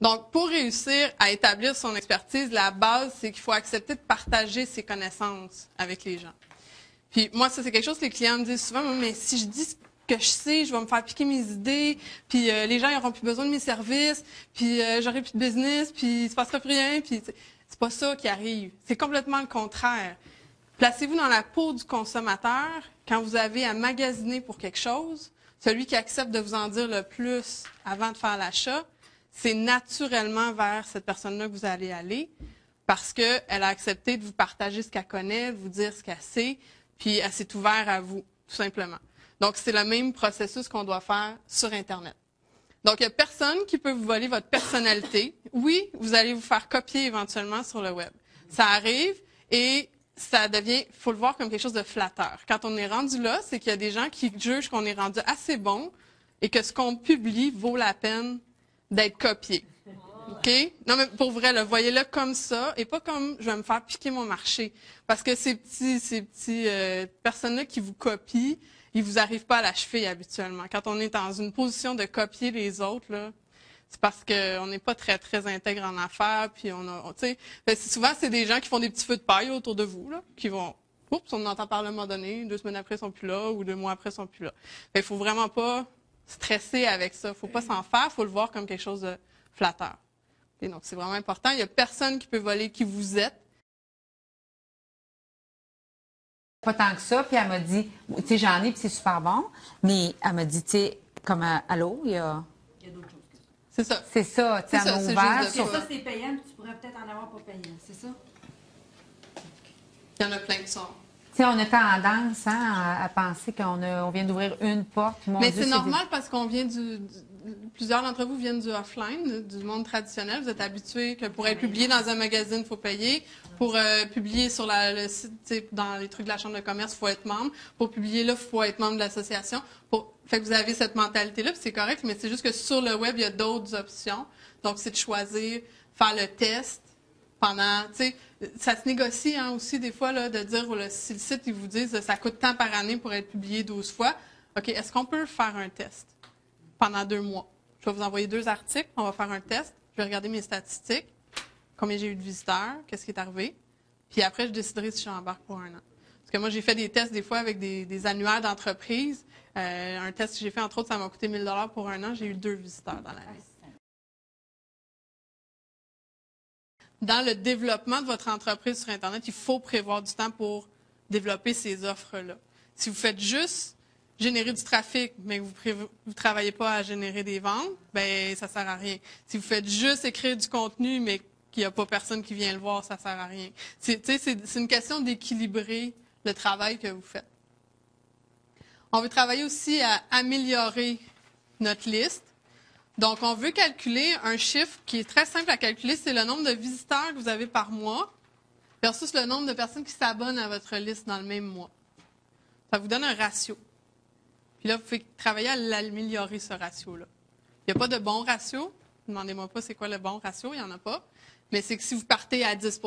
Donc, pour réussir à établir son expertise, la base, c'est qu'il faut accepter de partager ses connaissances avec les gens. Puis moi, ça, c'est quelque chose que les clients me disent souvent, mais si je dis ce que je sais, je vais me faire piquer mes idées, puis les gens n'auront plus besoin de mes services, puis j'aurai plus de business, puis il se passera plus rien, puis c'est pas ça qui arrive. C'est complètement le contraire. Placez-vous dans la peau du consommateur quand vous avez à magasiner pour quelque chose. Celui qui accepte de vous en dire le plus avant de faire l'achat, c'est naturellement vers cette personne-là que vous allez aller parce qu'elle a accepté de vous partager ce qu'elle connaît, de vous dire ce qu'elle sait, puis elle s'est ouverte à vous, tout simplement. Donc, c'est le même processus qu'on doit faire sur Internet. Donc, il n'y a personne qui peut vous voler votre personnalité. Oui, vous allez vous faire copier éventuellement sur le web. Ça arrive et ça devient, il faut le voir comme quelque chose de flatteur. Quand on est rendu là, c'est qu'il y a des gens qui jugent qu'on est rendu assez bon et que ce qu'on publie vaut la peine d'être copié. OK? Non, mais pour vrai, voyez-le comme ça et pas comme je vais me faire piquer mon marché. Parce que ces petits personnes-là qui vous copient, ils vous arrivent pas à la cheville habituellement. Quand on est dans une position de copier les autres, là, c'est parce qu'on n'est pas très, très intègre en affaires, puis tu sais, souvent, c'est des gens qui font des petits feux de paille autour de vous, là, qui vont, oups, on entend parler à un moment donné, 2 semaines après, ils sont plus là, ou 2 mois après, ils sont plus là. Il faut vraiment pas stresser avec ça. Faut pas s'en faire, faut le voir comme quelque chose de flatteur. Et donc, c'est vraiment important. Il n'y a personne qui peut voler qui vous êtes. Pas tant que ça, puis elle m'a dit, tu sais, j'en ai, puis c'est super bon, mais elle m'a dit, tu sais, comme allô, il y a d'autres choses que ça. C'est ça. C'est ça, tu sais, elle m'a ouvert. Ça, c'est payant, puis tu pourrais peut-être en avoir pas payant, c'est ça? Il y en a plein qui sont. Tu sais, on a tendance à penser qu'on vient d'ouvrir une porte. Mais c'est normal parce qu'on vient plusieurs d'entre vous viennent du offline, du monde traditionnel. Vous êtes habitués que pour être publié dans un magazine, il faut payer. Pour publier sur le site, dans les trucs de la Chambre de commerce, il faut être membre. Pour publier là, il faut être membre de l'association. Fait que vous avez cette mentalité-là, puis c'est correct, mais c'est juste que sur le web, il y a d'autres options. Donc, c'est de choisir, faire le test pendant, tu sais, ça se négocie aussi des fois là, de dire si le site, ils vous disent ça coûte tant par année pour être publié 12 fois. OK, est-ce qu'on peut faire un test pendant 2 mois? Je vais vous envoyer 2 articles, on va faire un test, je vais regarder mes statistiques, combien j'ai eu de visiteurs, qu'est-ce qui est arrivé, puis après, je déciderai si j'embarque pour 1 an. Parce que moi, j'ai fait des tests des fois avec des annuaires d'entreprise. Un test que j'ai fait, entre autres, ça m'a coûté 1 000 $ pour 1 an, j'ai eu 2 visiteurs dans l'année. Dans le développement de votre entreprise sur Internet, il faut prévoir du temps pour développer ces offres-là. Si vous faites juste générer du trafic, mais que vous ne travaillez pas à générer des ventes, ben ça ne sert à rien. Si vous faites juste écrire du contenu, mais qu'il n'y a pas personne qui vient le voir, ça ne sert à rien. C'est une question d'équilibrer le travail que vous faites. On veut travailler aussi à améliorer notre liste. Donc, on veut calculer un chiffre qui est très simple à calculer, c'est le nombre de visiteurs que vous avez par mois versus le nombre de personnes qui s'abonnent à votre liste dans le même mois. Ça vous donne un ratio. Puis là, vous pouvez travailler à l'améliorer, ce ratio-là. Il n'y a pas de bon ratio. Demandez-moi pas c'est quoi le bon ratio, il n'y en a pas. Mais c'est que si vous partez à 10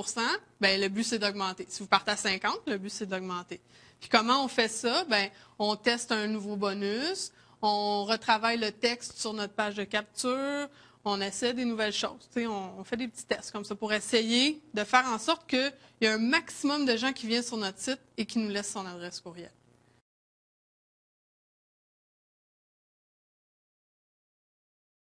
bien, le but, c'est d'augmenter. Si vous partez à 50 le but, c'est d'augmenter. Puis comment on fait ça? Bien, on teste un nouveau bonus. On retravaille le texte sur notre page de capture, on essaie des nouvelles choses. On fait des petits tests comme ça pour essayer de faire en sorte qu'il y ait un maximum de gens qui viennent sur notre site et qui nous laissent son adresse courriel.